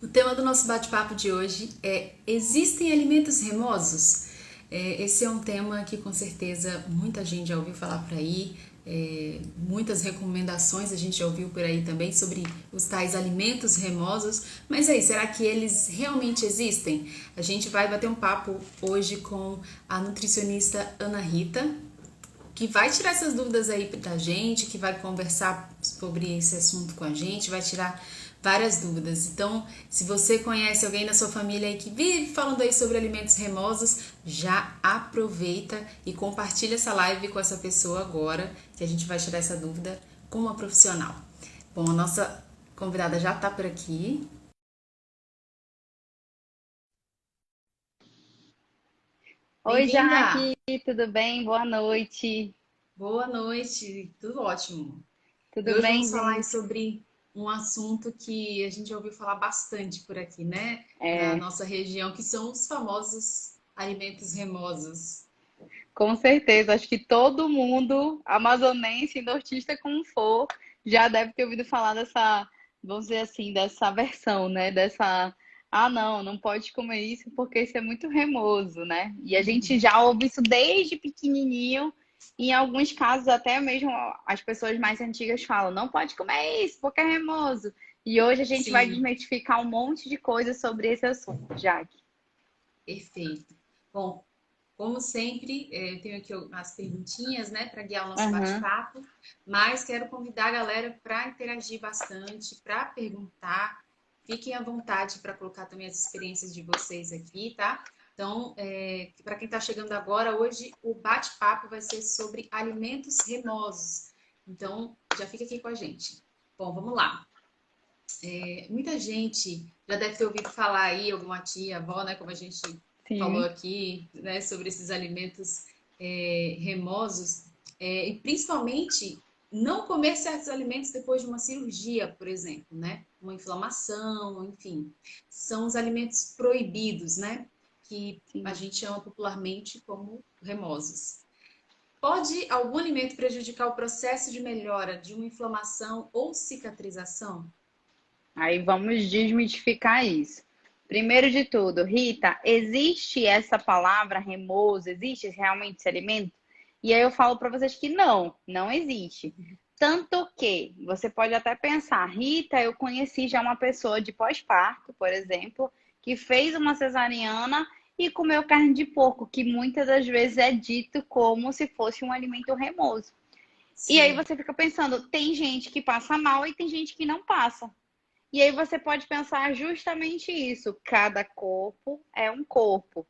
O tema do nosso bate-papo de hoje é: existem alimentos remosos? Esse é um tema que com certeza muita gente já ouviu falar por aí, muitas recomendações a gente já ouviu por aí também sobre os tais alimentos remosos, mas aí, será que eles realmente existem? A gente vai bater um papo hoje com a nutricionista Ana Rita, que vai tirar essas dúvidas aí da gente, que vai conversar sobre esse assunto com a gente, vai tirar várias dúvidas. Então, se você conhece alguém na sua família aí que vive falando aí sobre alimentos remosos, já aproveita e compartilha essa live com essa pessoa agora, que a gente vai tirar essa dúvida com uma profissional. Bom, a nossa convidada já está por aqui. Oi, Bem-vinda! Jaque, tudo bem? Boa noite. Boa noite, tudo ótimo. E Tudo hoje bem, vamos falar aí gente? sobre um assunto que a gente já ouviu falar bastante por aqui, né? Na É, nossa região, que são os famosos alimentos remosos. com certeza, acho que todo mundo, amazonense e nortista como for, já deve ter ouvido falar dessa, vamos dizer assim, dessa versão, né? Não pode comer isso porque isso é muito remoso, né? E a gente já ouve isso desde pequenininho. Em alguns casos, até mesmo as pessoas mais antigas falam, não pode comer isso porque é remoso. E hoje a gente vai Sim, desmistificar um monte de coisas sobre esse assunto, Jaque. perfeito. Bom, como sempre, eu tenho aqui as perguntinhas, né, para guiar o nosso Aham. bate-papo, mas quero convidar a galera para interagir bastante, para perguntar. Fiquem à vontade para colocar também as experiências de vocês aqui, tá? Então, para quem está chegando agora, hoje o bate-papo vai ser sobre alimentos remosos. Então, já fica aqui com a gente. Bom, vamos lá. Muita gente já deve ter ouvido falar aí, alguma tia, avó, né, como a gente falou Sim. aqui, né, sobre esses alimentos remosos, e principalmente não comer certos alimentos depois de uma cirurgia, por exemplo, né, uma inflamação, enfim, são os alimentos proibidos, né, que a Sim. gente chama popularmente como remosos. Pode algum alimento prejudicar o processo de melhora de uma inflamação ou cicatrização? Aí vamos desmitificar isso. Primeiro de tudo, Rita, existe essa palavra remoso? Existe realmente esse alimento? E aí eu falo para vocês que não, não existe. Tanto que você pode até pensar, Rita, eu conheci já uma pessoa de pós-parto, por exemplo, que fez uma cesariana e comeu carne de porco, que muitas das vezes é dito como se fosse um alimento remoso. E aí Sim. você fica pensando, tem gente que passa mal e tem gente que não passa. E aí você pode pensar justamente isso. Cada corpo é um corpo.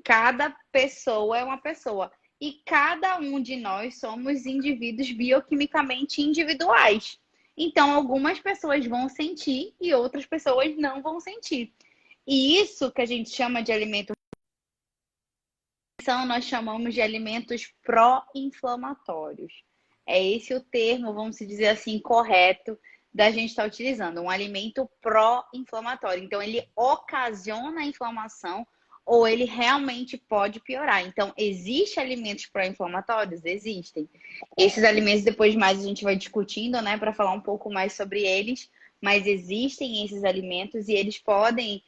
Cada pessoa é uma pessoa. E cada um de nós somos indivíduos bioquimicamente individuais. Então, algumas pessoas vão sentir e outras pessoas não vão sentir. E isso que a gente chama de alimento, nós chamamos de alimentos pró-inflamatórios. É esse o termo, vamos dizer assim, correto da gente estar utilizando. Um alimento pró-inflamatório. Então, ele ocasiona a inflamação ou ele realmente pode piorar. Então, existem alimentos pró-inflamatórios? Existem. Esses alimentos, depois mais a gente vai discutindo, né, para falar um pouco mais sobre eles. Mas existem esses alimentos e eles podem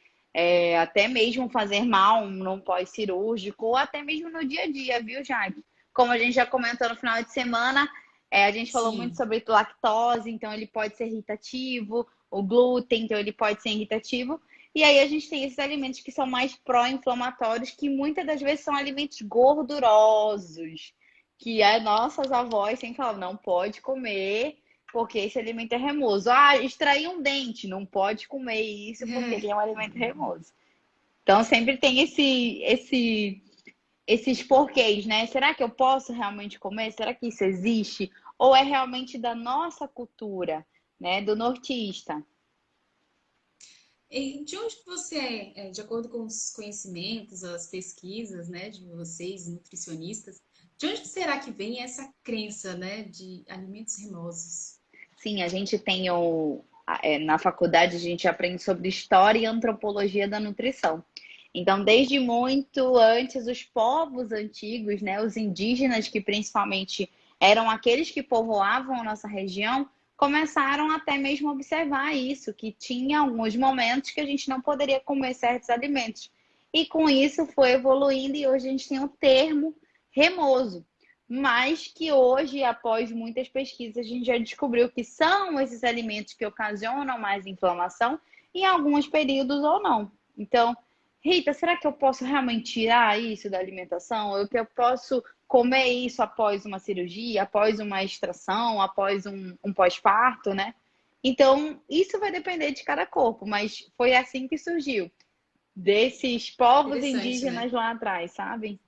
até mesmo fazer mal num pós-cirúrgico, ou até mesmo no dia a dia, viu, Jaime? Como a gente já comentou no final de semana, a gente falou muito Sim, sobre lactose, então ele pode ser irritativo, o glúten, então ele pode ser irritativo. E aí a gente tem esses alimentos que são mais pró-inflamatórios, que muitas das vezes são alimentos gordurosos, que as nossas avós sempre falavam, não pode comer, porque esse alimento é remoso. Ah, extrair um dente, não pode comer isso porque ele é um alimento remoso. Então sempre tem esses porquês, né? Será que eu posso realmente comer? Será que isso existe? Ou é realmente da nossa cultura, né? Do nortista? e de onde que você de acordo com os conhecimentos, as pesquisas, né, de vocês, nutricionistas, de onde que será que vem essa crença, né, de alimentos remosos? Sim, a gente tem na faculdade a gente aprende sobre história e antropologia da nutrição. Então, desde muito antes, os povos antigos, né, os indígenas, que principalmente eram aqueles que povoavam a nossa região, começaram até mesmo a observar isso, que tinha alguns momentos que a gente não poderia comer certos alimentos. E com isso foi evoluindo e hoje a gente tem o termo remoso. Mas que hoje, após muitas pesquisas, a gente já descobriu que são esses alimentos que ocasionam mais inflamação em alguns períodos ou não. Então, Rita, será que eu posso realmente tirar isso da alimentação? Eu posso comer isso após uma cirurgia, após uma extração, após um pós-parto, né? Então, isso vai depender de cada corpo, mas foi assim que surgiu, desses povos Interessante, indígenas né? lá atrás, sabe?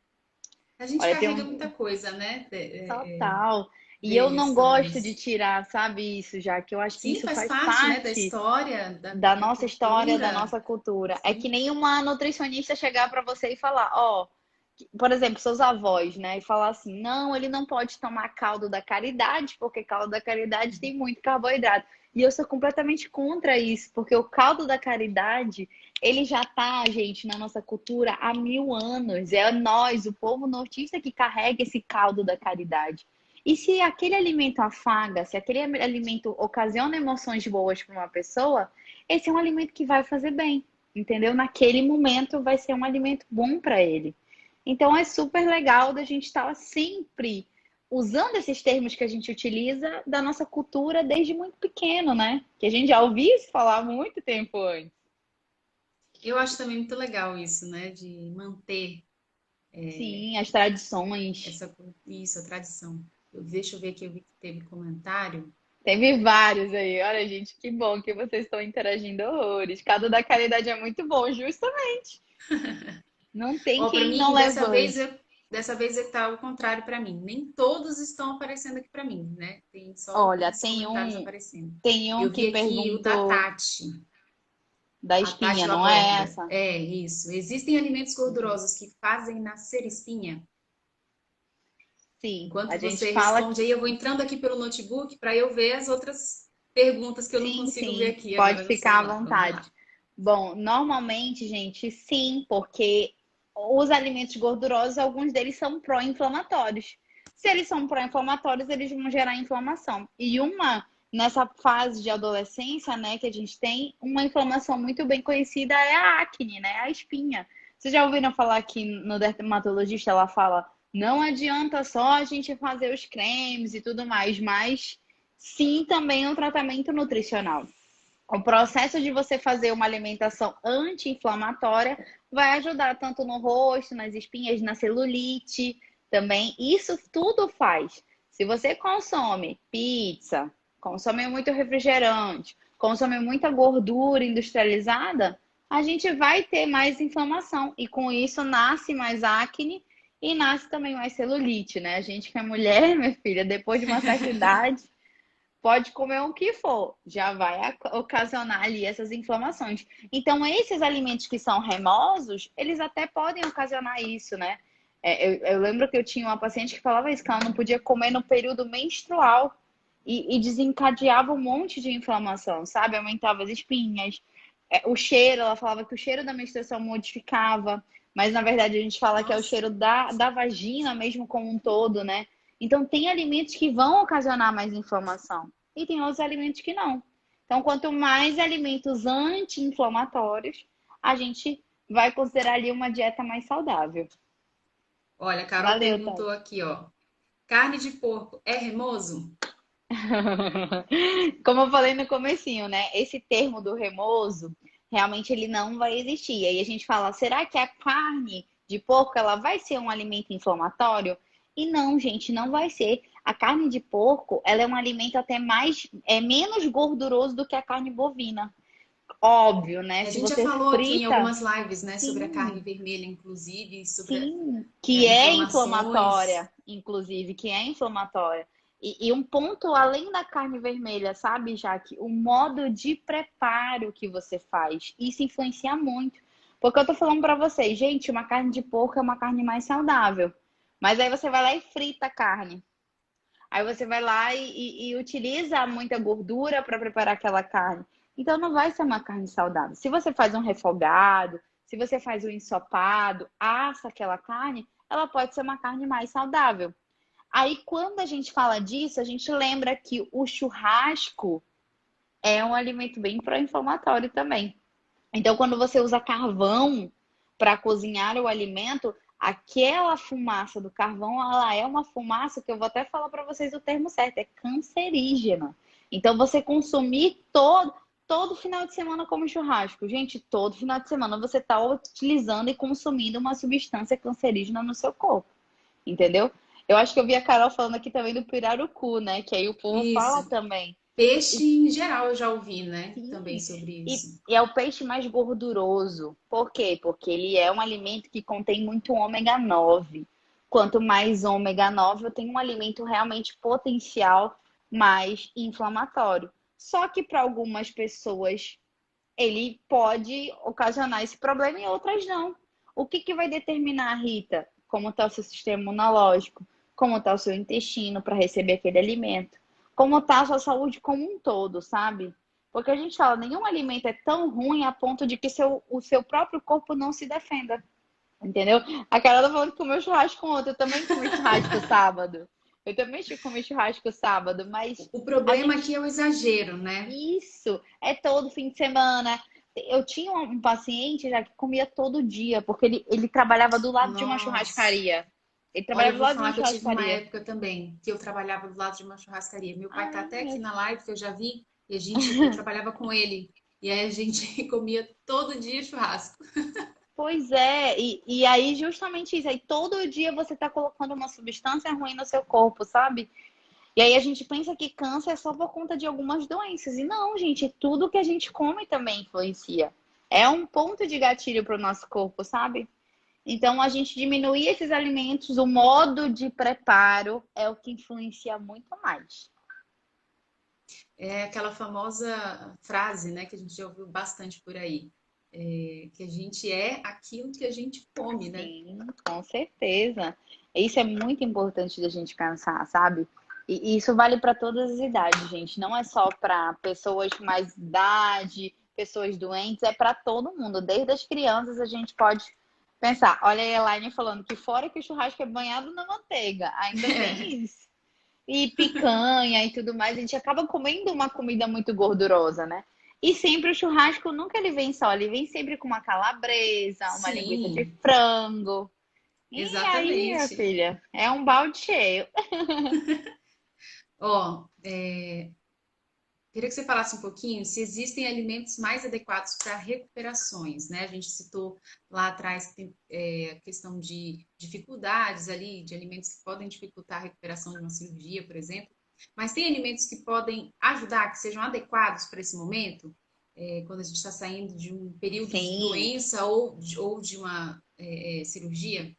A gente Olha, tem carrega muita um coisa, né? total. E eu não Deles, gosto de talvez. tirar, sabe, isso, já que eu acho que Sim, isso faz faz parte, né, da parte história, da da nossa história, da cultura. nossa cultura. É que Sim. nem uma nutricionista chegar para você e falar, ó, por exemplo, seus avós, né, e falar assim, não, ele não pode tomar caldo da caridade, porque caldo da caridade tem muito carboidrato. E eu sou completamente contra isso, porque o caldo da caridade, ele já tá, gente, na nossa cultura há 1000 anos. É nós, o povo nortista, que carrega esse caldo da caridade. E se aquele alimento afaga, se aquele alimento ocasiona emoções boas para uma pessoa, esse é um alimento que vai fazer bem, entendeu? Naquele momento vai ser um alimento bom para ele. Então é super legal da gente estar sempre usando esses termos que a gente utiliza da nossa cultura desde muito pequeno, né? Que a gente já ouviu isso falar há muito tempo antes. Eu acho também muito legal isso, né, de manter Sim, as tradições. isso, a tradição. Deixa eu ver aqui, eu vi que teve comentário. Teve vários aí. Olha, gente, que bom que vocês estão interagindo horrores. Cada da caridade é muito bom, justamente. Não tem Ó, para quem não mim, levante. dessa vez está ao contrário para mim. Nem todos estão aparecendo aqui para mim, né? Tem só Olha, alguns comentários aparecendo. tem um Eu que vi aqui o da perguntou Tati. da A Tati espinha, ela não é aborda. essa? É isso. Existem alimentos gordurosos que fazem nascer espinha? Sim, a Enquanto gente você fala. responde aí, eu vou entrando aqui pelo notebook para eu ver as outras perguntas que eu não Sim, consigo ver sim, aqui pode agora no ficar à celular. Vamos vontade. lá. Bom, normalmente, gente, sim, porque os alimentos gordurosos, alguns deles são pró-inflamatórios. Se eles são pró-inflamatórios, eles vão gerar inflamação. E nessa fase de adolescência, né, que a gente tem, uma inflamação muito bem conhecida é a acne, né, a espinha. Vocês já ouviram falar que no dermatologista ela fala, não adianta só a gente fazer os cremes e tudo mais, mas sim também um tratamento nutricional. O processo de você fazer uma alimentação anti-inflamatória vai ajudar tanto no rosto, nas espinhas, na celulite também. Isso tudo faz. Se você consome pizza, consome muito refrigerante, consome muita gordura industrializada, a gente vai ter mais inflamação e com isso nasce mais acne e nasce também mais celulite, né? A gente que é mulher, minha filha, depois de uma certa idade, pode comer o que for, já vai ocasionar ali essas inflamações. Então, esses alimentos que são remosos, eles até podem ocasionar isso, né? Eu lembro que eu tinha uma paciente que falava isso, que ela não podia comer no período menstrual e desencadeava um monte de inflamação, sabe? Aumentava as espinhas, o cheiro, ela falava que o cheiro da menstruação modificava, mas na verdade a gente fala que é o Nossa. cheiro da vagina mesmo como um todo, né? Então tem alimentos que vão ocasionar mais inflamação e tem outros alimentos que não. Então, quanto mais alimentos anti-inflamatórios, a gente vai considerar ali uma dieta mais saudável. Olha, a Carol Valeu, perguntou Tati. aqui, ó. Carne de porco é remoso? Como eu falei no comecinho, né? Esse termo do remoso, realmente ele não vai existir. Aí a gente fala, será que a carne de porco ela vai ser um alimento inflamatório? E não, gente, não vai ser. A carne de porco, ela é um alimento até menos gorduroso do que a carne bovina. Óbvio, né? A Se gente já você falou aqui em frita, algumas lives, né, sobre a carne sim, vermelha, inclusive, sobre sim, que é inflamações. inflamatória, inclusive, que é inflamatória. E um ponto além da carne vermelha, sabe, Jaque? O modo de preparo que você faz. Isso influencia muito. Porque eu tô falando pra vocês, gente, uma carne de porco é uma carne mais saudável. Mas aí você vai lá e frita a carne. Aí você vai lá e utiliza muita gordura para preparar aquela carne. Então não vai ser uma carne saudável. Se você faz um refogado, se você faz um ensopado, assa aquela carne, ela pode ser uma carne mais saudável. Aí, quando a gente fala disso, a gente lembra que o churrasco é um alimento bem pró-inflamatório também. Então, quando você usa carvão para cozinhar o alimento, aquela fumaça do carvão, ela é uma fumaça que eu vou até falar para vocês o termo certo, é cancerígena. Então, você consumir todo final de semana como churrasco. Gente, todo final de semana você está utilizando e consumindo uma substância cancerígena no seu corpo. Entendeu? Eu acho que eu vi a Carol falando aqui também do pirarucu, né? Que aí o povo fala Isso. também. Peixe em geral eu já ouvi, né? Também Sim, sobre e, isso. e é o peixe mais gorduroso. Por quê? Porque ele é um alimento que contém muito ômega 9. Quanto mais ômega 9, eu tenho um alimento realmente potencial mais inflamatório. Só que para algumas pessoas ele pode ocasionar esse problema e outras não. O que vai determinar, Rita, como está o seu sistema imunológico, como está o seu intestino para receber aquele alimento, como está a sua saúde como um todo, sabe? Porque a gente fala, nenhum alimento é tão ruim a ponto de que o seu próprio corpo não se defenda. Entendeu? A Carol tá falando que comeu churrasco ontem. Eu também comi churrasco sábado. Eu também comi churrasco sábado, mas O a problema aqui gente é o exagero, né? isso, é todo fim de semana. Eu tinha um paciente já que comia todo dia, porque ele trabalhava do lado de uma Nossa. churrascaria. Ele Olha, eu trabalhava do vou lado de falar uma que eu tive uma churrascaria. época também que eu trabalhava do lado de uma churrascaria. Meu pai tá Ai, até aqui meu... na live, que eu já vi, e eu trabalhava com ele. E aí a gente comia todo dia churrasco. Pois é, e aí justamente isso. Aí todo dia você tá colocando uma substância ruim no seu corpo, sabe? E aí a gente pensa que câncer é só por conta de algumas doenças. E não, gente, tudo que a gente come também influencia. É um ponto de gatilho para o nosso corpo, sabe? Então, a gente diminuir esses alimentos, o modo de preparo é o que influencia muito mais. É aquela famosa frase, né, que a gente já ouviu bastante por aí, que a gente é aquilo que a gente come, né? Sim, com certeza. Isso é muito importante da gente pensar, sabe? E isso vale para todas as idades, gente. Não é só para pessoas mais de idade, pessoas doentes, é para todo mundo. Desde as crianças a gente pode pensar. Olha a Elaine falando que fora que o churrasco é banhado na manteiga, ainda tem isso. E picanha e tudo mais, a gente acaba comendo uma comida muito gordurosa, né? E sempre o churrasco nunca ele vem só, ele vem sempre com uma calabresa, uma linguiça de Sim, frango. E aí, minha exatamente. filha, é um balde cheio. Ó, queria que você falasse um pouquinho se existem alimentos mais adequados para recuperações, né? A gente citou lá atrás que tem a questão de dificuldades ali, de alimentos que podem dificultar a recuperação de uma cirurgia, por exemplo. Mas tem alimentos que podem ajudar, que sejam adequados para esse momento, quando a gente está saindo de um período de Sim, doença ou de uma cirurgia?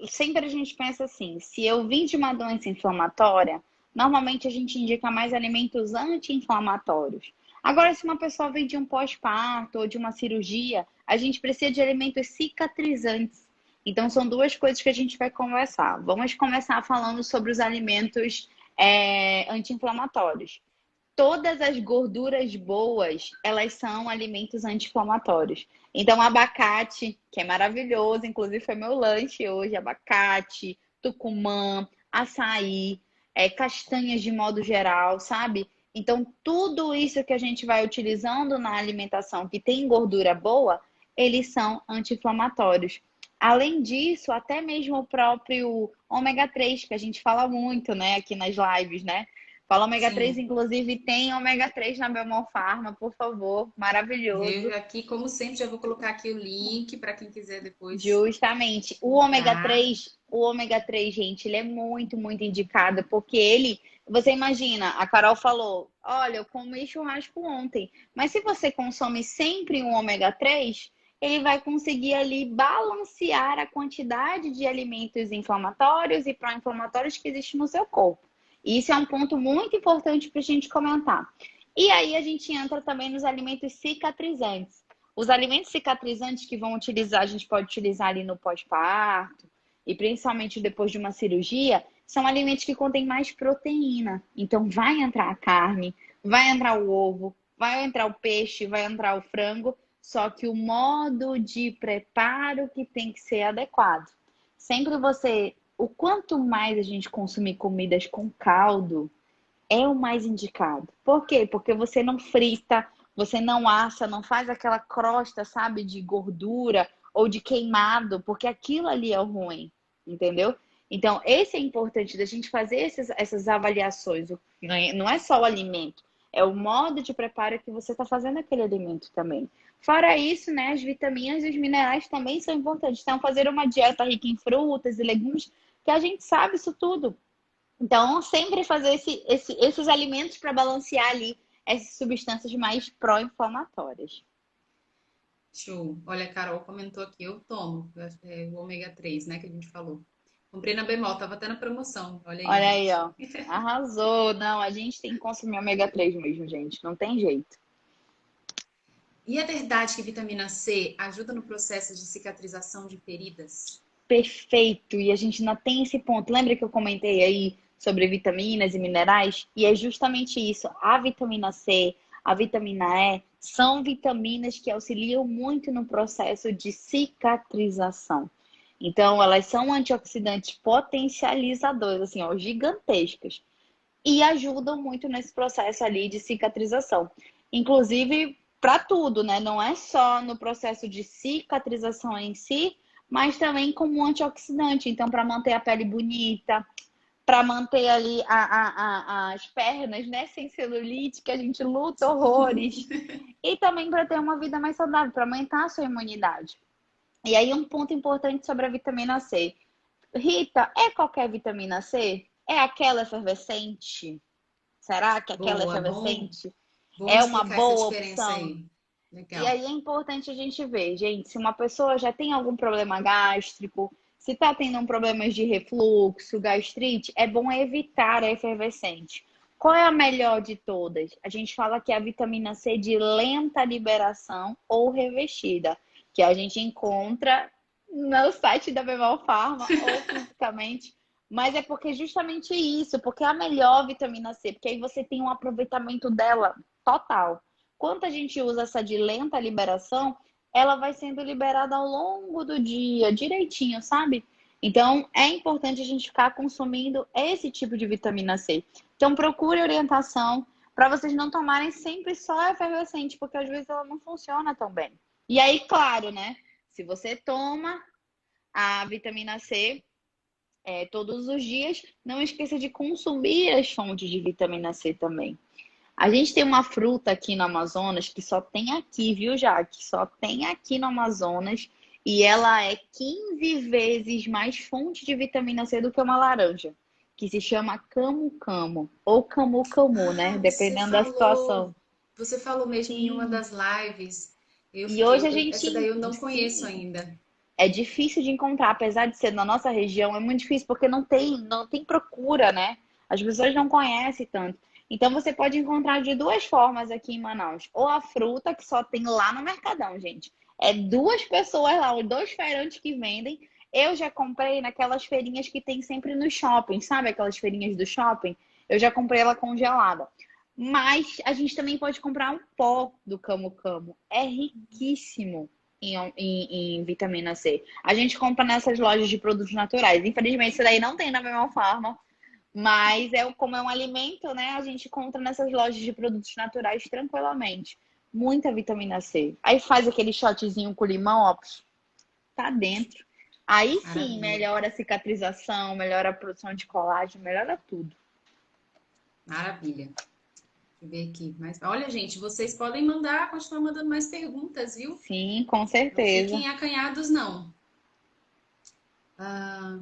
sempre a gente pensa assim, se eu vim de uma doença inflamatória, normalmente a gente indica mais alimentos anti-inflamatórios. Agora, se uma pessoa vem de um pós-parto ou de uma cirurgia, a gente precisa de alimentos cicatrizantes. Então, são duas coisas que a gente vai conversar. Vamos começar falando sobre os alimentos anti-inflamatórios. Todas as gorduras boas, elas são alimentos anti-inflamatórios. Então, abacate, que é maravilhoso, inclusive foi meu lanche hoje, abacate, tucumã, açaí, castanhas de modo geral, sabe? Então, tudo isso que a gente vai utilizando na alimentação que tem gordura boa, eles são anti-inflamatórios. Além disso, até mesmo o próprio ômega 3, que a gente fala muito, né, aqui nas lives, né? Fala ômega 3, Sim, inclusive tem ômega 3 na Belmont por favor. vejo Maravilhoso. aqui, como sempre, já vou colocar aqui o link para quem quiser depois Justamente. O ômega comprar. 3, o ômega 3, gente, ele é muito, muito indicado, porque você imagina, a Carol falou, olha, eu comi churrasco ontem, mas se você consome sempre um ômega 3, ele vai conseguir ali balancear a quantidade de alimentos inflamatórios e pró-inflamatórios que existe no seu corpo. Isso é um ponto muito importante para a gente comentar. E aí a gente entra também nos alimentos cicatrizantes. Os alimentos cicatrizantes que a gente pode utilizar ali no pós-parto e principalmente depois de uma cirurgia, são alimentos que contêm mais proteína. Então vai entrar a carne, vai entrar o ovo, vai entrar o peixe, vai entrar o frango, só que o modo de preparo que tem que ser adequado. Sempre você o quanto mais a gente consumir comidas com caldo, é o mais indicado. Por quê? Porque você não frita, você não assa, não faz aquela crosta, sabe, de gordura ou de queimado, porque aquilo ali é o ruim, entendeu? Então, esse é importante da gente fazer essas avaliações. Não é só o alimento, é o modo de preparo que você está fazendo aquele alimento também. Fora isso, né, as vitaminas e os minerais também são importantes. Então, fazer uma dieta rica em frutas e legumes, que a gente sabe isso tudo. Então, sempre fazer esses alimentos para balancear ali essas substâncias mais pró-inflamatórias. Show. Olha, a Carol comentou aqui, eu tomo o ômega 3, né, que a gente falou. Comprei na Bemol, tava até na promoção. Olha aí, Olha aí, gente. ó. Arrasou. Não, a gente tem que consumir ômega 3 mesmo, gente. Não tem jeito. E é verdade que vitamina C ajuda no processo de cicatrização de feridas? Perfeito. E a gente ainda tem esse ponto. Lembra que eu comentei aí sobre vitaminas e minerais? E é justamente isso. A vitamina C, a vitamina E, são vitaminas que auxiliam muito no processo de cicatrização. Então, elas são antioxidantes potencializadores, assim, ó, gigantescas. E ajudam muito nesse processo ali de cicatrização. Inclusive, para tudo, né? Não é só no processo de cicatrização em si, mas também como antioxidante. Então, para manter a pele bonita, para manter ali as pernas, né, sem celulite, que a gente luta horrores. E também para ter uma vida mais saudável, para aumentar a sua imunidade. E aí, um ponto importante sobre a vitamina C. Rita, é qualquer vitamina C? É aquela efervescente? Será que aquela Boa, efervescente bom é uma explicar essa boa diferença opção? aí. E Legal. aí é importante a gente ver, gente, se uma pessoa já tem algum problema gástrico, se está tendo um problemas de refluxo, gastrite, é bom evitar a efervescente. Qual é a melhor de todas? A gente fala que é a vitamina C de lenta liberação ou revestida, que a gente encontra no site da Bemol Pharma ou fisicamente. Mas é porque justamente isso, porque é a melhor vitamina C, porque aí você tem um aproveitamento dela total. Quando a gente usa essa de lenta liberação, ela vai sendo liberada ao longo do dia, direitinho, sabe? Então, é importante a gente ficar consumindo esse tipo de vitamina C. Então, procure orientação para vocês não tomarem sempre só efervescente, porque às vezes ela não funciona tão bem. E aí, claro, né? Se você toma a vitamina C todos os dias, não esqueça de consumir as fontes de vitamina C também. A gente tem uma fruta aqui no Amazonas que só tem aqui, viu, Jaque? Só tem aqui no Amazonas e ela é 15 vezes mais fonte de vitamina C do que uma laranja, que se chama camu-camu ou camu-camu, né? Ah, Dependendo da situação. você falou mesmo em uma Sim. das lives. E hoje a Essa daí gente, eu não conheço sim, ainda. é difícil de encontrar, apesar de ser na nossa região, é muito difícil porque não tem procura, né? As pessoas não conhecem tanto. Então você pode encontrar de duas formas aqui em Manaus. Ou a fruta, que só tem lá no Mercadão, gente. É duas pessoas lá, os dois feirantes que vendem. Eu já comprei naquelas feirinhas que tem sempre no shopping, sabe? Aquelas feirinhas do shopping. Eu já comprei ela congelada. Mas a gente também pode comprar um pó do Camu Camu. É riquíssimo em vitamina C. A gente compra nessas lojas de produtos naturais. Infelizmente, isso daí não tem na Bemol Pharma, mas como é um alimento, né? A gente compra nessas lojas de produtos naturais tranquilamente. Muita vitamina C. Aí faz aquele shotzinho com limão, ó, tá dentro. Aí sim, Maravilha. melhora a cicatrização, melhora a produção de colágeno, melhora tudo. Maravilha. Deixa eu ver aqui. Mas, olha, gente, vocês podem mandar, continuar mandando mais perguntas, viu? Sim, com Não certeza. fiquem acanhados, não. Ah,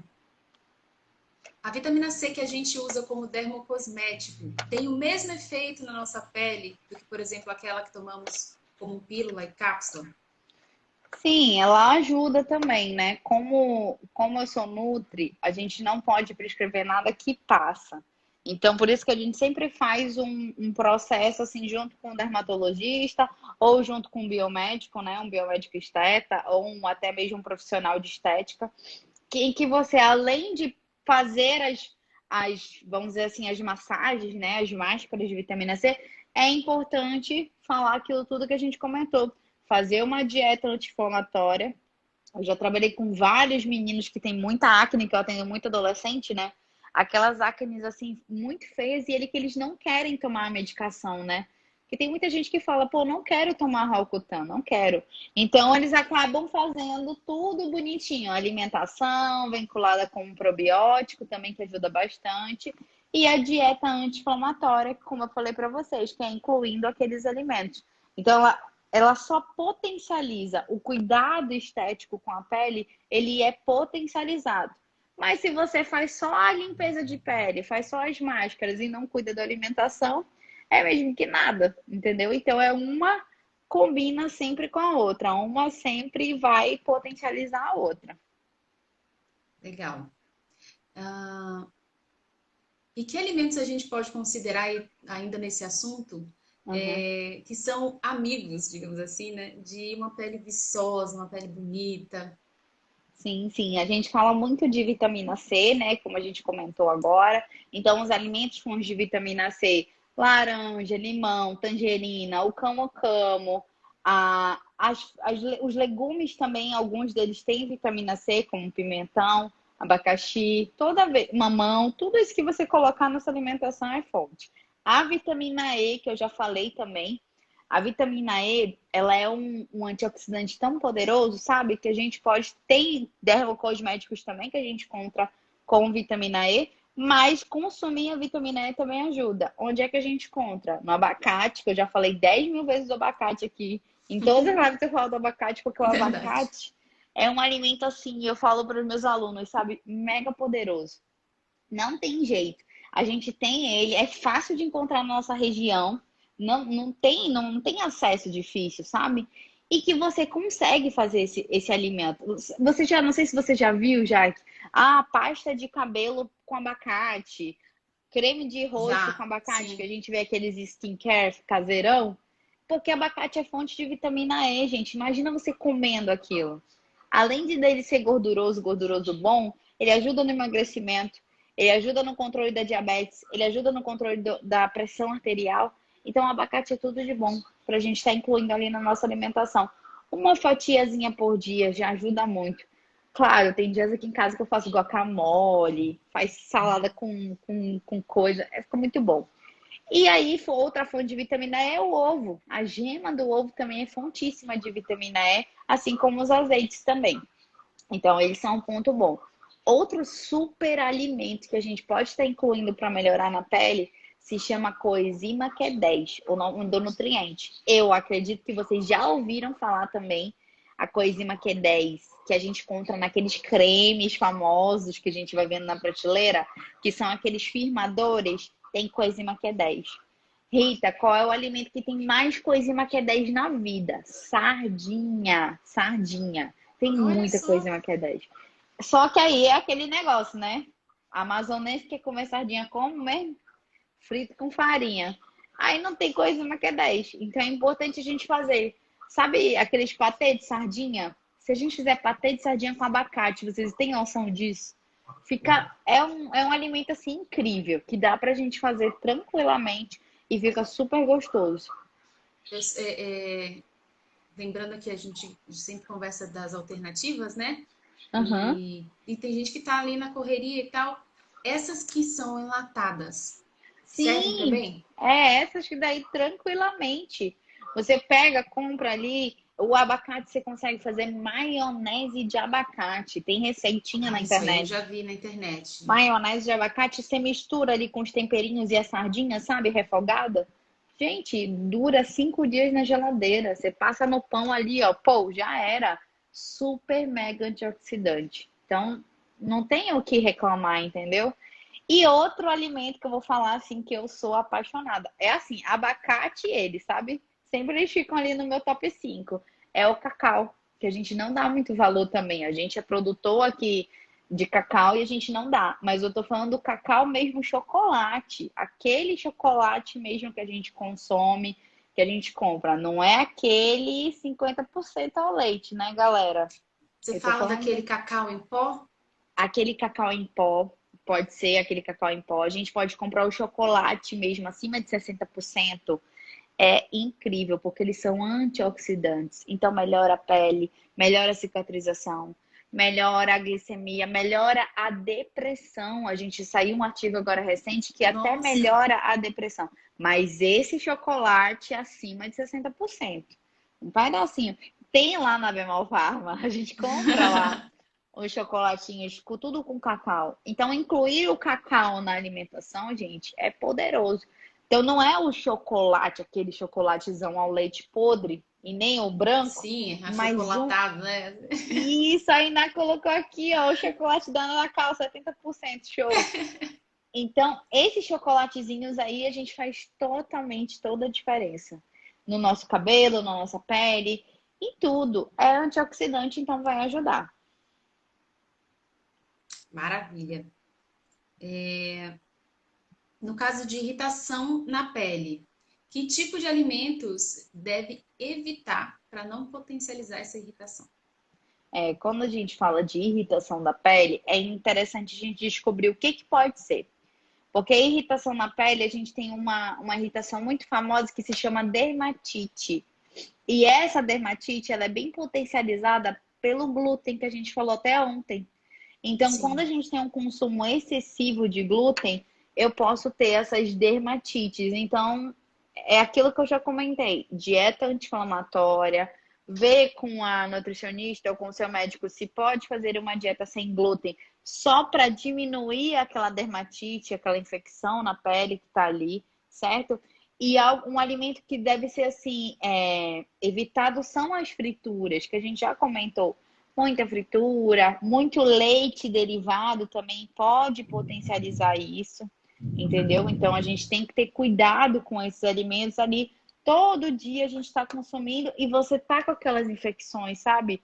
a vitamina C que a gente usa como dermocosmético tem o mesmo efeito na nossa pele do que, por exemplo, aquela que tomamos como pílula e cápsula? Sim, ela ajuda também, né? Como eu sou nutri, a gente não pode prescrever nada que passa. Então, por isso que a gente sempre faz um processo assim, junto com o dermatologista, ou junto com o biomédico, né? Um biomédico esteta, ou até mesmo um profissional de estética, em que você, além de fazer vamos dizer assim, as massagens, né? As máscaras de vitamina C, é importante falar aquilo tudo que a gente comentou fazer uma dieta anti-inflamatória Eu já trabalhei com vários meninos que têm muita acne, que eu atendo muito adolescente, né? Aquelas acnes, assim, muito feias, e que eles não querem tomar a medicação, né? Porque tem muita gente que fala, pô, não quero tomar Roacutan, não quero. Então, eles acabam fazendo tudo bonitinho. Alimentação vinculada com um probiótico também, que ajuda bastante. E a dieta anti-inflamatória, como eu falei para vocês, que é incluindo aqueles alimentos. Então, ela só potencializa o cuidado estético com a pele, ele é potencializado. Mas se você faz só a limpeza de pele, faz só as máscaras e não cuida da alimentação, é mesmo que nada, entendeu? Então é uma combina sempre com a outra, uma sempre vai potencializar a outra. Legal. Ah, e que alimentos a gente pode considerar ainda nesse assunto, Uhum. que são amigos, digamos assim, né? De uma pele viçosa, uma pele bonita. Sim, sim. A gente fala muito de vitamina C, né? Como a gente comentou agora. Então, os alimentos fontes de vitamina C, laranja, limão, tangerina, o camo-camo, os legumes também, alguns deles têm vitamina C, como pimentão, abacaxi, mamão, tudo isso que você colocar na sua alimentação é fonte. A vitamina E, que eu já falei também, a vitamina E, ela é um antioxidante tão poderoso, sabe? Que a gente pode ter dermocosméticos também que a gente encontra com vitamina E, mas consumir a vitamina E também ajuda. Onde é que a gente encontra? No abacate, que eu já falei 10 mil vezes do abacate aqui. Em todas as lives eu falo do abacate, porque o Verdade. abacate é um alimento assim, eu falo para os meus alunos, sabe? Mega poderoso. Não tem jeito. A gente tem ele, é fácil de encontrar na nossa região, não tem acesso difícil, sabe? E que você consegue fazer esse alimento. Você já, não sei se você já viu, Jaque, pasta de cabelo com abacate, creme de rosto com Já, abacate, que a sim. gente vê aqueles skincare caseirão, porque abacate é fonte de vitamina E, gente. Imagina você comendo aquilo. Além de dele ser gorduroso, gorduroso bom, ele ajuda no emagrecimento, ele ajuda no controle da diabetes, ele ajuda no controle da pressão arterial. Então, o abacate é tudo de bom para a gente estar incluindo ali na nossa alimentação. Uma fatiazinha por dia já ajuda muito. Claro, tem dias aqui em casa que eu faço guacamole, faz salada com coisa, fica muito bom. E aí, outra fonte de vitamina E é o ovo. A gema do ovo também é fontíssima de vitamina E, assim como os azeites também. Então, eles são um ponto bom. Outro super alimento que a gente pode estar incluindo para melhorar na pele se chama coenzima Q10, o nome do nutriente. Eu acredito que vocês já ouviram falar também a coenzima Q10, que a gente encontra naqueles cremes famosos que a gente vai vendo na prateleira, que são aqueles firmadores, tem coenzima Q10. Rita, qual é o alimento que tem mais coenzima Q10 na vida? Sardinha. Sardinha. Tem Olha muita só. coenzima Q10. Só que aí é aquele negócio, né? A amazonense quer comer sardinha como mesmo? Frito com farinha. Aí não tem coenzima Q10. Então é importante a gente fazer. Sabe aqueles patê de sardinha? Se a gente fizer patê de sardinha com abacate, vocês têm noção disso? É um alimento assim incrível, que dá pra gente fazer tranquilamente e fica super gostoso. Eu, lembrando que a gente sempre conversa das alternativas, né? Aham. E tem gente que tá ali na correria e tal. Essas que são enlatadas, servem Sim, também? essas que daí tranquilamente. Você pega, compra ali, o abacate você consegue fazer maionese de abacate. Tem receitinha na Ah, isso aí eu internet. já vi na internet. Maionese de abacate, você mistura ali com os temperinhos e a sardinha, sabe, refogada. Gente, dura 5 dias na geladeira. Você passa no pão ali, ó, pô, já era. Super mega antioxidante. Então, não tem o que reclamar, entendeu? E outro alimento que eu vou falar assim que eu sou apaixonada. É assim, abacate e ele, sabe? Sempre eles ficam ali no meu top 5. É o cacau, que a gente não dá muito valor também. A gente é produtor aqui de cacau e a gente não dá. Mas eu tô falando do cacau mesmo chocolate. Aquele chocolate mesmo que a gente consome, que a gente compra. Não é aquele 50% ao leite, né, galera? Você Eu tô fala daquele falando cacau em pó? aquele cacau em pó, pode ser aquele cacau em pó. A gente pode comprar o chocolate mesmo, acima de 60%. é incrível, porque eles são antioxidantes. Então, melhora a pele, melhora a cicatrização, melhora a glicemia, melhora a depressão. A gente saiu um artigo agora recente que até Nossa, melhora a depressão. Mas esse chocolate acima de 60%. Um pedacinho. Tem lá na Bemol Farma, a gente compra lá os chocolatinhos com tudo com cacau. Então, incluir o cacau na alimentação, gente, é poderoso. Então, não é o chocolate, aquele chocolatezão ao leite podre, e nem o branco, sim, mas um. achocolatado, né? Isso, a Iná colocou aqui, ó, o chocolate da Ana Cal, 70%, show. Então, esses chocolatezinhos aí, a gente faz totalmente toda a diferença. No nosso cabelo, na nossa pele, em tudo. É antioxidante, então vai ajudar. Maravilha. No caso de irritação na pele, que tipo de alimentos deve evitar para não potencializar essa irritação? Quando a gente fala de irritação da pele, é interessante a gente descobrir o que que pode ser. Porque a irritação na pele, a gente tem uma irritação muito famosa que se chama dermatite. E essa dermatite, ela é bem potencializada pelo glúten, que a gente falou até ontem. Então, quando a Sim. gente tem um consumo excessivo de glúten, eu posso ter essas dermatites. Então, é aquilo que eu já comentei: dieta anti-inflamatória, ver com a nutricionista ou com o seu médico se pode fazer uma dieta sem glúten só para diminuir aquela dermatite, aquela infecção na pele que está ali, certo? E um alimento que deve ser assim, evitado são as frituras, que a gente já comentou. Muita fritura, muito leite derivado também pode potencializar isso, entendeu? Então a gente tem que ter cuidado com esses alimentos ali. Todo dia a gente está consumindo e você tá com aquelas infecções, sabe?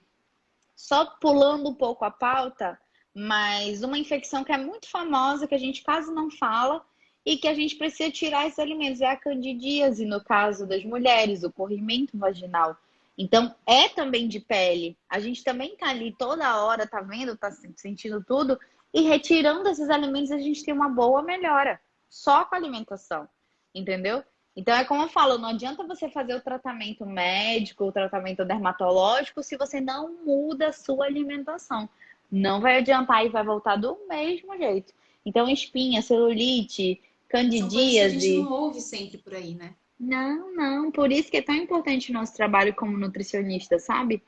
Só pulando um pouco a pauta, mas uma infecção que é muito famosa, que a gente quase não fala e que a gente precisa tirar esses alimentos, é a candidíase, no caso das mulheres, o corrimento vaginal. Então, é também de pele. A gente também tá ali toda hora, tá vendo, tá sentindo tudo, e retirando esses alimentos, a gente tem uma boa melhora, só com a alimentação, entendeu? Então, é como eu falo, não adianta você fazer o tratamento médico, o tratamento dermatológico, se você não muda a sua alimentação. Não vai adiantar e vai voltar do mesmo jeito. Então, espinha, celulite, São coisas que a gente não candidíase. ouve sempre por aí, né? Não, não. Por isso que é tão importante o nosso trabalho como nutricionista, sabe?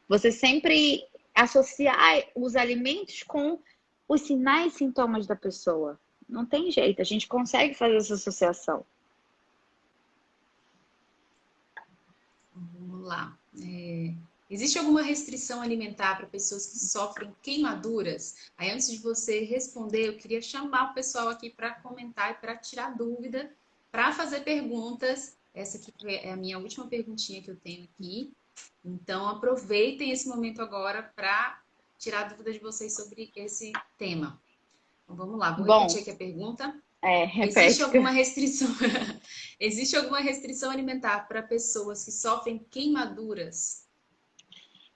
Você sempre associar os alimentos com os sinais e sintomas da pessoa. Não tem jeito, a gente consegue fazer essa associação. Vamos lá. Existe alguma restrição alimentar para pessoas que sofrem queimaduras? Aí, antes de você responder, eu queria chamar o pessoal aqui para comentar e para tirar dúvida, para fazer perguntas. Essa aqui é a minha última perguntinha que eu tenho aqui. Então, aproveitem esse momento agora para tirar dúvida de vocês sobre esse tema. Então, vamos lá, vou repetir Bom, aqui a pergunta. Existe repete. alguma restrição? Existe alguma restrição alimentar para pessoas que sofrem queimaduras?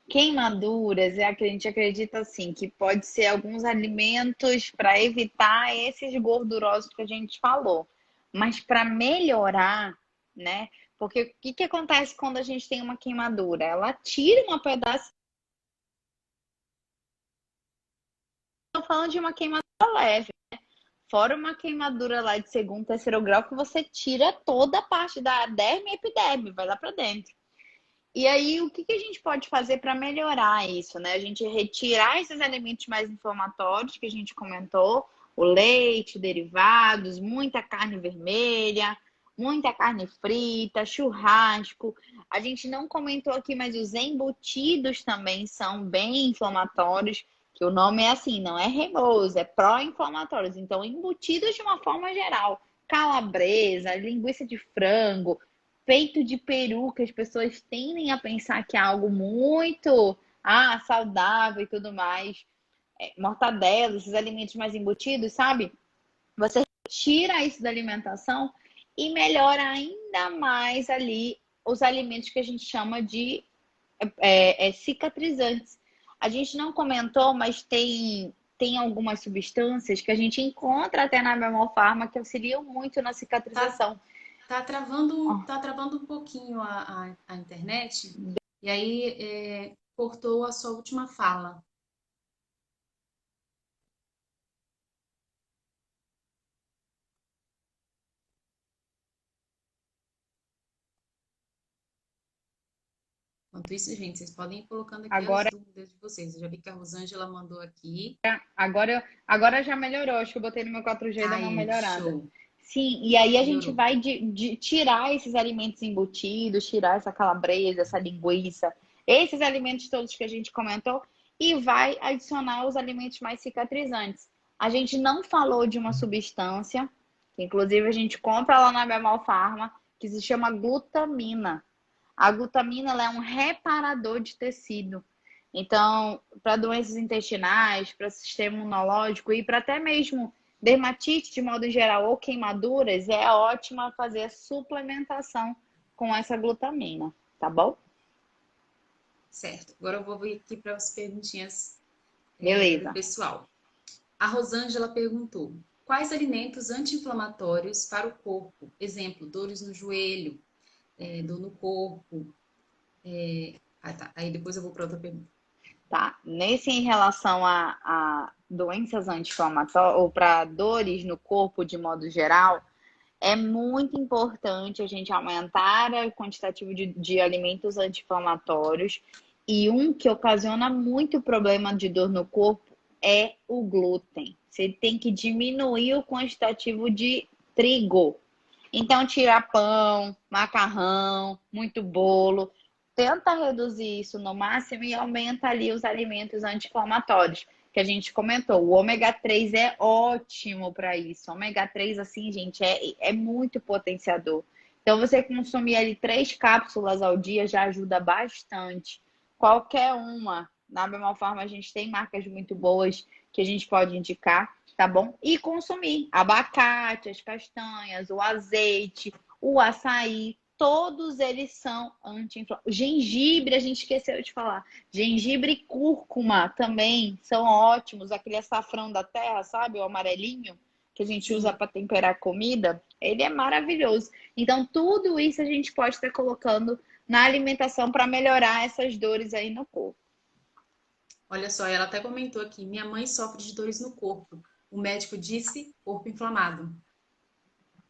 Queimaduras é a que a gente acredita assim, que pode ser alguns alimentos para evitar esses gordurosos que a gente falou. Mas para melhorar, né? Porque o que que acontece quando a gente tem uma queimadura? Ela tira uma pedaço. Estou falando de uma queimadura leve, fora uma queimadura lá de segundo, terceiro grau, que você tira toda a parte da derme e epiderme, vai lá para dentro. E aí, o que que a gente pode fazer para melhorar isso, né? A gente retirar esses alimentos mais inflamatórios que a gente comentou, o leite, derivados, muita carne vermelha, muita carne frita, churrasco. A gente não comentou aqui, mas os embutidos também são bem inflamatórios, que o nome é assim, não é remoso, é pró-inflamatórios. Então, embutidos de uma forma geral, calabresa, linguiça de frango, peito de peru, que as pessoas tendem a pensar que é algo muito saudável e tudo mais. Mortadela, esses alimentos mais embutidos, sabe? Você tira isso da alimentação e melhora ainda mais ali os alimentos que a gente chama de cicatrizantes. A gente não comentou, mas tem algumas substâncias que a gente encontra até na Memofarma que auxiliam muito na Tá, cicatrização. Tá travando um pouquinho a internet. E aí cortou a sua última fala. Enquanto isso, gente, vocês podem ir colocando aqui as Agora, dúvidas de vocês. Eu já vi que a Rosângela mandou aqui. agora já melhorou. Acho que eu botei no meu 4G e deu uma Aí, melhorada. show. Sim, e aí a gente Melhorou. vai de tirar esses alimentos embutidos, tirar essa calabresa, essa linguiça, esses alimentos todos que a gente comentou, e vai adicionar os alimentos mais cicatrizantes. A gente não falou de uma substância, que inclusive a gente compra lá na Bemol Pharma, que se chama glutamina. A glutamina ela é um reparador de tecido. Então, para doenças intestinais, para sistema imunológico e para até mesmo dermatite de modo geral ou queimaduras, é ótima fazer a suplementação com essa glutamina, tá bom? Certo. Agora eu vou vir aqui para as perguntinhas do Beleza. pessoal. A Rosângela perguntou: quais alimentos anti-inflamatórios para o corpo? Exemplo, dores no joelho, dor no corpo. Tá. Aí depois eu vou para outra pergunta. Tá? Nesse em relação a doenças anti-inflamatórias ou para dores no corpo de modo geral, é muito importante a gente aumentar o quantitativo de alimentos anti-inflamatórios. E um que ocasiona muito problema de dor no corpo é o glúten. Você tem que diminuir o quantitativo de trigo. Então, tirar pão, macarrão, muito bolo. Tenta reduzir isso no máximo e aumenta ali os alimentos anti-inflamatórios que a gente comentou. O ômega 3 é ótimo para isso. O ômega 3, assim, gente, é muito potenciador. Então, você consumir ali 3 cápsulas ao dia já ajuda bastante. Qualquer uma. Na Bemol Pharma, a gente tem marcas muito boas que a gente pode indicar, tá bom? E consumir abacate, as castanhas, o azeite, o açaí. Todos eles são anti-inflamatórios. Gengibre, a gente esqueceu de falar. Gengibre e cúrcuma também são ótimos. Aquele açafrão da terra, sabe? O amarelinho que a gente usa Sim. para temperar comida. Ele é maravilhoso. Então, tudo isso a gente pode estar colocando na alimentação para melhorar essas dores aí no corpo. Olha só, ela até comentou aqui: minha mãe sofre de dores no corpo. O médico disse corpo inflamado.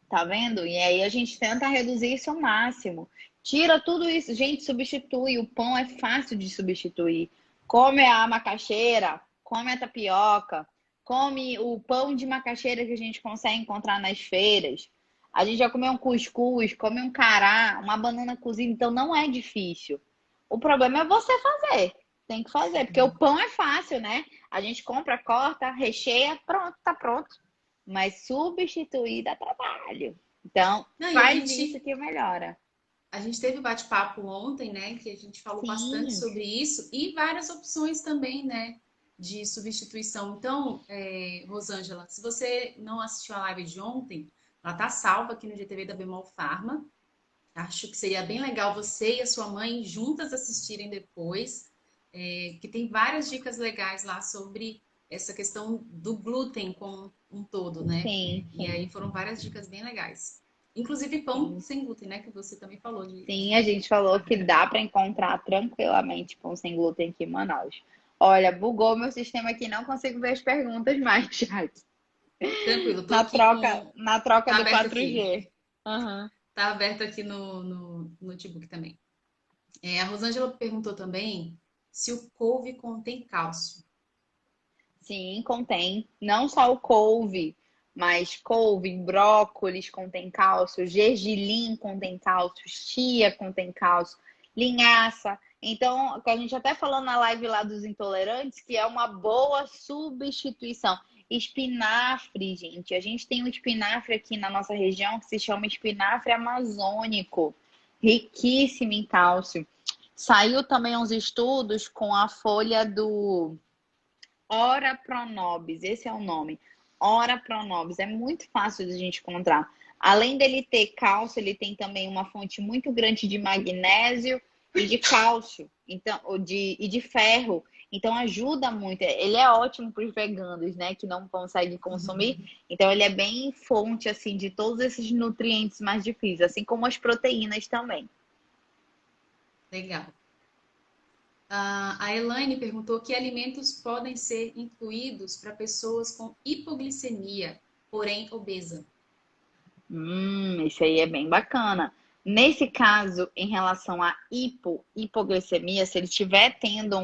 Tá vendo? E aí a gente tenta reduzir isso ao máximo. Tira tudo isso. Gente, substitui. O pão é fácil de substituir. Come a macaxeira, come a tapioca, come o pão de macaxeira que a gente consegue encontrar nas feiras. A gente já comeu um cuscuz, come um cará, uma banana cozida. Então não é difícil. O problema é você fazer. Tem que fazer, porque o pão é fácil, né? A gente compra, corta, recheia, pronto, tá pronto. Mas substituir dá trabalho. Então, Não, e faz isso que melhora. a gente teve bate-papo ontem, né? Que a gente falou bastante Sim, sobre isso e várias opções também, né? De substituição. Então, Rosângela, se você não assistiu a live de ontem, ela tá salva aqui no GTV da Bemol Pharma. Acho que seria bem legal você e a sua mãe juntas assistirem depois, que tem várias dicas legais lá sobre essa questão do glúten como um todo, né? sim, E sim, aí foram várias dicas bem legais. Inclusive pão sim. sem glúten, né? Que você também falou Sim, a gente falou que dá para encontrar tranquilamente pão sem glúten aqui em Manaus. Olha, bugou meu sistema aqui, não consigo ver as perguntas mais, Jade. Tranquilo, tô Na aqui troca, com. na troca Tá do aberto aqui. 4G. Aham. Tá aberto aqui no notebook também. A Rosângela perguntou também se o couve contém cálcio. Sim, contém. Não só o couve, mas couve, brócolis contém cálcio, gergelim contém cálcio, chia contém cálcio, linhaça. Então, que a gente até falou na live lá dos intolerantes, que é uma boa substituição. Espinafre, gente. A gente tem um espinafre aqui na nossa região que se chama espinafre amazônico, riquíssimo em cálcio. Saiu também uns estudos com a folha do Ora Pronobis, esse é o nome. Ora Pronobis, é muito fácil de a gente encontrar. Além dele ter cálcio, ele tem também uma fonte muito grande de magnésio e de cálcio, então, e de ferro. Então ajuda muito. Ele é ótimo para os veganos, né, que não conseguem consumir. Então ele é bem fonte assim de todos esses nutrientes mais difíceis, assim como as proteínas também. Legal. A Elaine perguntou que alimentos podem ser incluídos para pessoas com hipoglicemia, porém obesa. Isso aí é bem bacana. Nesse caso, em relação à hipoglicemia, se ele estiver tendo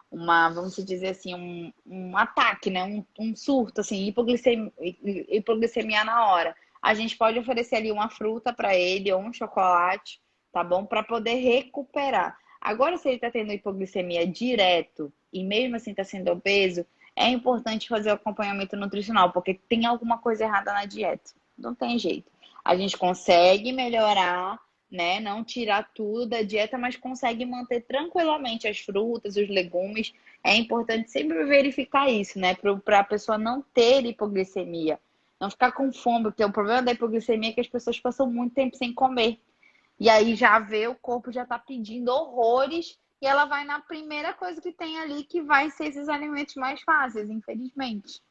vamos dizer assim, um ataque, né? Um surto, assim, hipoglicemia na hora. A gente pode oferecer ali uma fruta para ele ou um chocolate, tá bom? Para poder recuperar. Agora, se ele está tendo hipoglicemia direto e mesmo assim está sendo obeso, é importante fazer o acompanhamento nutricional, porque tem alguma coisa errada na dieta. Não tem jeito. A gente consegue melhorar, né? Não tirar tudo da dieta, mas consegue manter tranquilamente as frutas, os legumes. É importante sempre verificar isso, né? Para a pessoa não ter hipoglicemia. Não ficar com fome, porque o problema da hipoglicemia é que as pessoas passam muito tempo sem comer. E aí já vê, o corpo já tá pedindo horrores e ela vai na primeira coisa que tem ali, que vai ser esses alimentos mais fáceis, infelizmente.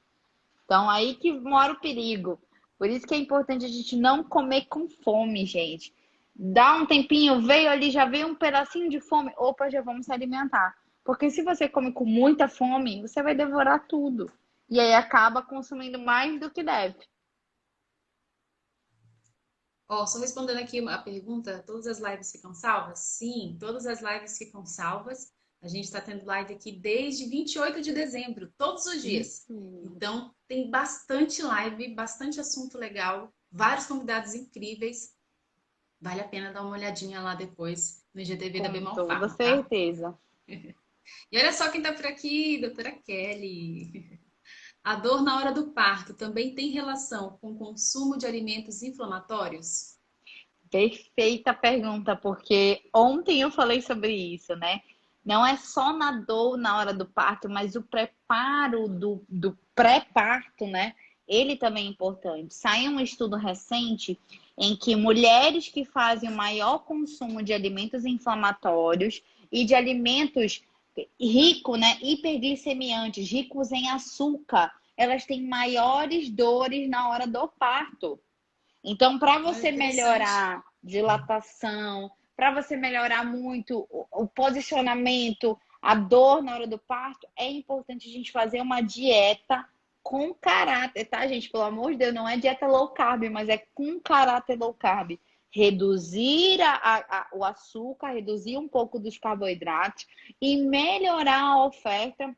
Então, aí que mora o perigo. Por isso que é importante a gente não comer com fome, gente. Dá um tempinho, veio ali, já veio um pedacinho de fome, opa, já vamos se alimentar. Porque se você come com muita fome, você vai devorar tudo. E aí acaba consumindo mais do que deve. Ó, só respondendo aqui a pergunta, todas as lives ficam salvas? Sim, todas as lives ficam salvas. A gente está tendo live aqui desde 28 de dezembro, todos os dias. Isso. Então, tem bastante live, bastante assunto legal, vários convidados incríveis. Vale a pena dar uma olhadinha lá depois no IGTV da Com Bemol toda Farma, tá? certeza. E olha só quem tá por aqui, doutora Kelly. A dor na hora do parto também tem relação com o consumo de alimentos inflamatórios? Perfeita pergunta, porque ontem eu falei sobre isso, né? Não é só na dor na hora do parto, mas o preparo do pré-parto, né? Ele também é importante. Saiu um estudo recente em que mulheres que fazem o maior consumo de alimentos inflamatórios e de alimentos ricos, né? Hiperglicemiantes, ricos em açúcar, elas têm maiores dores na hora do parto. Então, para Olha, você interessante. melhorar dilatação, para você melhorar muito o posicionamento, a dor na hora do parto, é importante a gente fazer uma dieta com caráter, tá, gente? Pelo amor de Deus, não é dieta low carb, mas é com caráter low carb. Reduzir o açúcar, reduzir um pouco dos carboidratos e melhorar a oferta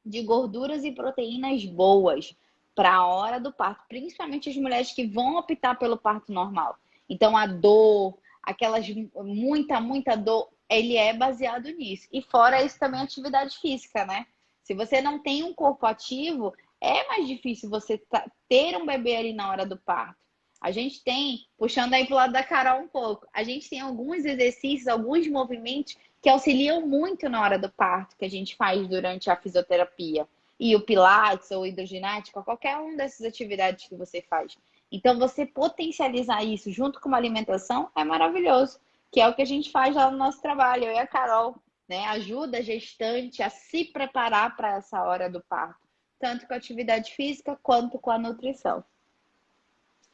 de gorduras e proteínas boas para a hora do parto, principalmente as mulheres que vão optar pelo parto normal. Então, a dor, aquelas muita dor, ele é baseado nisso. E fora isso também atividade física, né? Se você não tem um corpo ativo, é mais difícil você ter um bebê ali na hora do parto. A gente tem, puxando aí pro lado da Carol um pouco, a gente tem alguns exercícios, alguns movimentos que auxiliam muito na hora do parto, que a gente faz durante a fisioterapia. E o Pilates ou hidroginástica, qualquer uma dessas atividades que você faz. Então, você potencializar isso junto com uma alimentação é maravilhoso, que é o que a gente faz lá no nosso trabalho, eu e a Carol, né? Ajuda a gestante a se preparar para essa hora do parto, tanto com a atividade física quanto com a nutrição.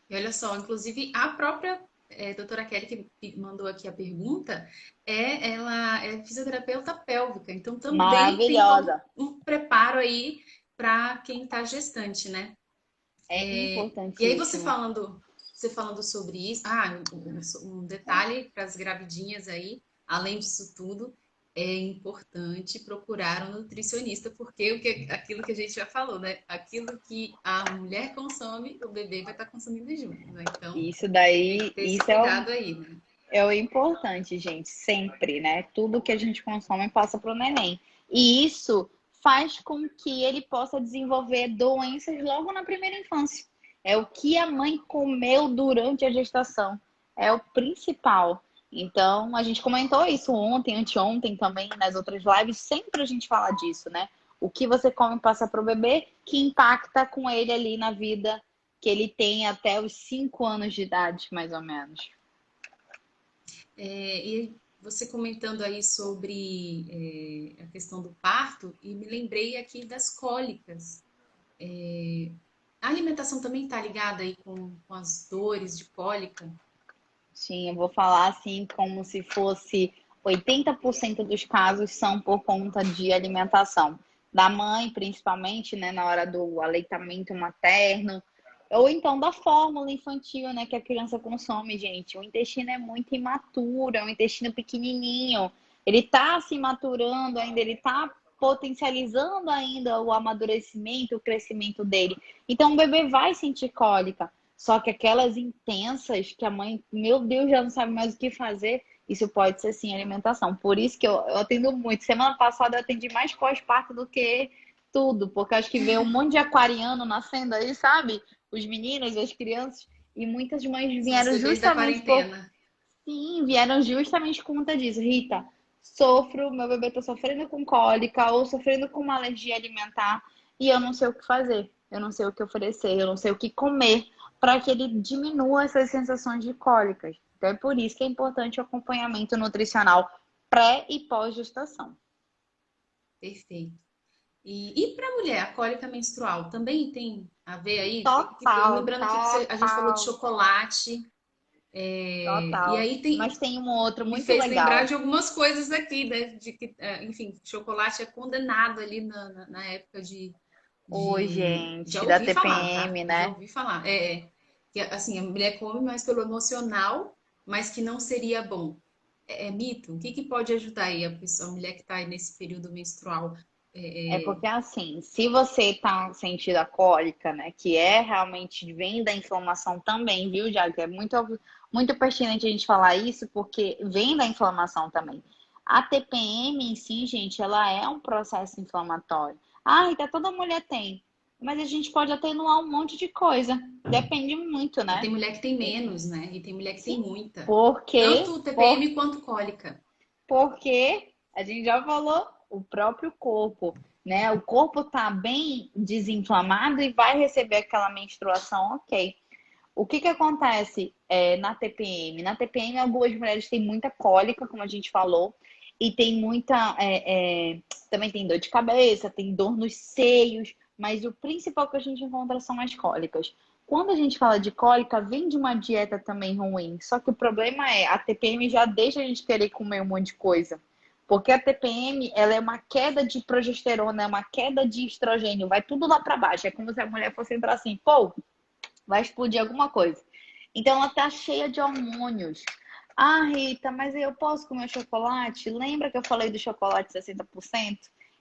E olha só, inclusive a própria doutora Kelly que mandou aqui a pergunta, ela é fisioterapeuta pélvica, então também tem todo Maravilhosa. um preparo aí para quem está gestante, né? É E aí importantíssimo. você falando sobre isso, um detalhe para as gravidinhas aí, além disso tudo, é importante procurar um nutricionista, porque aquilo que a gente já falou, né? Aquilo que a mulher consome, o bebê vai estar consumindo junto, né? Então, Isso tem que daí, ter esse isso é cuidado aí, né? o importante, gente, sempre, né? Tudo que a gente consome passa para o neném. E isso faz com que ele possa desenvolver doenças logo na primeira infância. É o que a mãe comeu durante a gestação. É o principal. Então, a gente comentou isso ontem, anteontem também, nas outras lives. Sempre a gente fala disso, né? O que você come passa para o bebê, que impacta com ele ali na vida que ele tem até os 5 anos de idade, mais ou menos. E você comentando aí sobre questão do parto e me lembrei aqui das cólicas. A alimentação também está ligada aí com as dores de cólica? Sim, eu vou falar assim como se fosse 80% dos casos são por conta de alimentação. Da mãe, principalmente, né, na hora do aleitamento materno, ou então da fórmula infantil, né, que a criança consome, gente. O intestino é muito imaturo, é um intestino pequenininho. Ele tá se maturando ainda, ele tá potencializando ainda o amadurecimento, o crescimento dele. Então o bebê vai sentir cólica. Só que aquelas intensas que a mãe, meu Deus, já não sabe mais o que fazer, isso pode ser sim alimentação. Por isso que eu atendo muito. Semana passada eu atendi mais pós-parto do que tudo, porque acho que veio um monte de aquariano nascendo aí, sabe? Os meninos, as crianças, e muitas mães São os vieram bebês da justamente por. quarentena. Sim, vieram justamente por conta disso. Rita, sofro, meu bebê tá sofrendo com cólica ou sofrendo com uma alergia alimentar e eu não sei o que fazer, eu não sei o que oferecer, eu não sei o que comer para que ele diminua essas sensações de cólicas. Então é por isso que é importante o acompanhamento nutricional pré e pós-gestação. Perfeito. E para a mulher, a cólica menstrual também tem a ver aí? Total, Lembrando que a gente falou de total, chocolate, e total. aí Mas tem um outro me muito fez lembrar legal. de algumas coisas aqui, né? De que, enfim, chocolate é condenado ali na época Oi, já gente, da ouvi falar, tá? TPM, Eu já né? ouvi falar. Que assim, a mulher come mais pelo emocional, mas que não seria bom. É mito? O que que pode ajudar aí a mulher que está aí nesse período menstrual? É É, é, porque assim, se você tá sentindo a cólica, né, que é realmente vem da inflamação também, viu, Jaque? É muito pertinente a gente falar isso, porque vem da inflamação também. A TPM em si, gente, ela é um processo inflamatório. Ah, Rita, toda mulher tem, mas a gente pode atenuar um monte de coisa. Depende muito, E tem né? mulher que tem menos, né? E tem mulher que tem Sim. muita. Por quê? Tanto TPM quanto cólica. Porque a gente já falou, o próprio corpo, né? O corpo tá bem desinflamado e vai receber aquela menstruação, ok. O que que acontece na TPM? Na TPM, algumas mulheres têm muita cólica, como a gente falou, e tem muita. Também tem dor de cabeça, tem dor nos seios, mas o principal que a gente encontra são as cólicas. Quando a gente fala de cólica, vem de uma dieta também ruim. Só que o problema é, a TPM já deixa a gente querer comer um monte de coisa. Porque a TPM, ela é uma queda de progesterona, é uma queda de estrogênio, vai tudo lá para baixo. É como se a mulher fosse entrar assim, pô, vai explodir alguma coisa. Então ela tá cheia de hormônios. Ah, Rita, mas eu posso comer chocolate? Lembra que eu falei do chocolate 60%?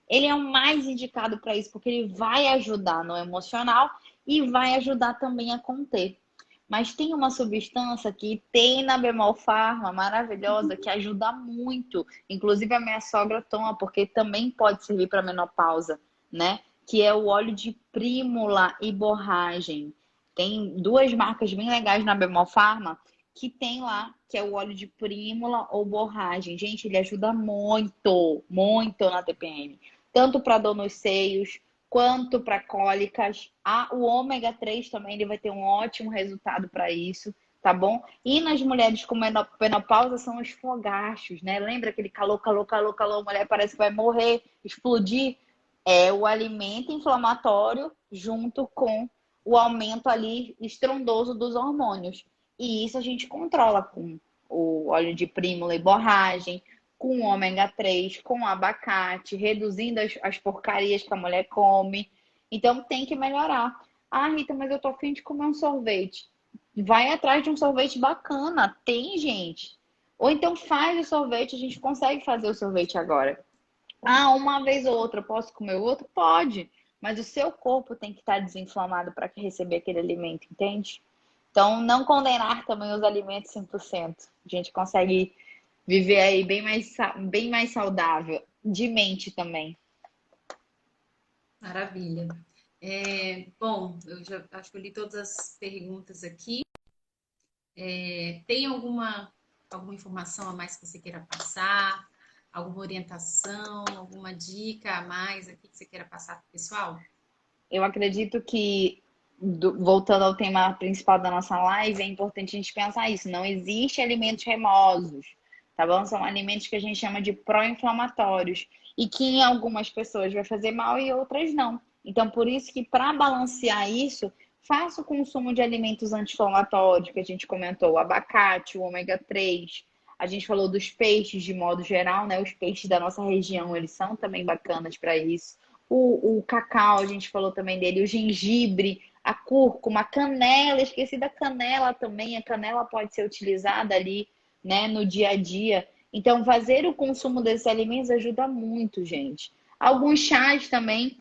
Ele é o mais indicado para isso, porque ele vai ajudar no emocional e vai ajudar também a conter. Mas tem uma substância que tem na Bemol Pharma, maravilhosa, que ajuda muito. Inclusive a minha sogra toma, porque também pode servir para menopausa, né? Que é o óleo de prímula e borragem. Tem duas marcas bem legais na Bemol Pharma que tem lá, que é o óleo de prímula ou borragem. Gente, ele ajuda muito, muito na TPM. Tanto para dor nos seios, quanto para cólicas. O ômega 3 também ele vai ter um ótimo resultado para isso, tá bom? E nas mulheres com menopausa são os fogachos, né? Lembra aquele calor, calor, calor, calor, a mulher parece que vai morrer, explodir? É o alimento inflamatório junto com o aumento ali estrondoso dos hormônios. E isso a gente controla com o óleo de prímula e borragem, com o ômega 3, com o abacate, reduzindo as porcarias que a mulher come. Então tem que melhorar. Ah, Rita, mas eu tô afim de comer um sorvete. Vai atrás de um sorvete bacana. Tem, gente. Ou então faz o sorvete, a gente consegue fazer o sorvete agora. Ah, uma vez ou outra, eu posso comer o outro? Pode. Mas o seu corpo tem que estar desinflamado para receber aquele alimento, entende? Então, não condenar também os alimentos 100%. A gente consegue viver aí bem mais saudável, de mente também. Maravilha. Bom, eu já acho que eu li todas as perguntas aqui. Tem alguma informação a mais que você queira passar? Alguma orientação, alguma dica a mais aqui que você queira passar para o pessoal? Eu acredito que, voltando ao tema principal da nossa live, é importante a gente pensar isso. Não existe alimentos remosos. tá bom? São alimentos que a gente chama de pró-inflamatórios e que em algumas pessoas vai fazer mal e outras não. Então, por isso que para balancear isso, faça o consumo de alimentos anti-inflamatórios, que a gente comentou, o abacate, o ômega 3. A gente falou dos peixes de modo geral, né? Os peixes da nossa região, eles são também bacanas para isso. O cacau, a gente falou também dele, o gengibre, a cúrcuma, a canela, esqueci da canela também. A canela pode ser utilizada ali, né, no dia a dia. Então, fazer o consumo desses alimentos ajuda muito, gente. Alguns chás também,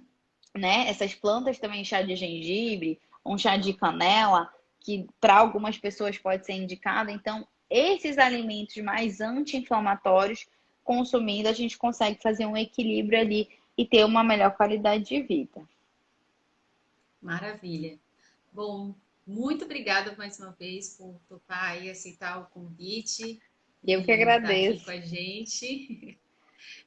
né? Essas plantas também, chá de gengibre, um chá de canela, que para algumas pessoas pode ser indicado. Então, esses alimentos mais anti-inflamatórios, consumindo, a gente consegue fazer um equilíbrio ali e ter uma melhor qualidade de vida. Maravilha. Bom, muito obrigada mais uma vez por topar e aceitar o convite Eu que e estar aqui com agradeço. a gente.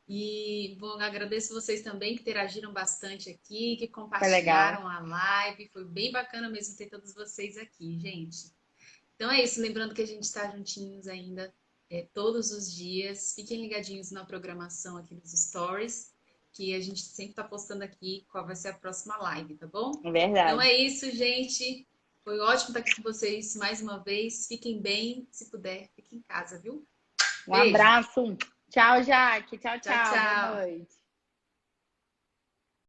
E, bom, agradeço vocês também que interagiram bastante aqui, que Foi legal. compartilharam a live. Foi bem bacana mesmo ter todos vocês aqui, gente. Então é isso, lembrando que a gente está juntinhos ainda todos os dias. Fiquem ligadinhos na programação aqui dos stories, que a gente sempre está postando aqui qual vai ser a próxima live, tá bom? É Então verdade. é isso, gente. Foi ótimo estar aqui com vocês mais uma vez. Fiquem bem, se puder, fiquem em casa, viu? Um Beijo. abraço. Tchau, Jaque. Tchau, Tchau, tchau. Boa tchau. noite.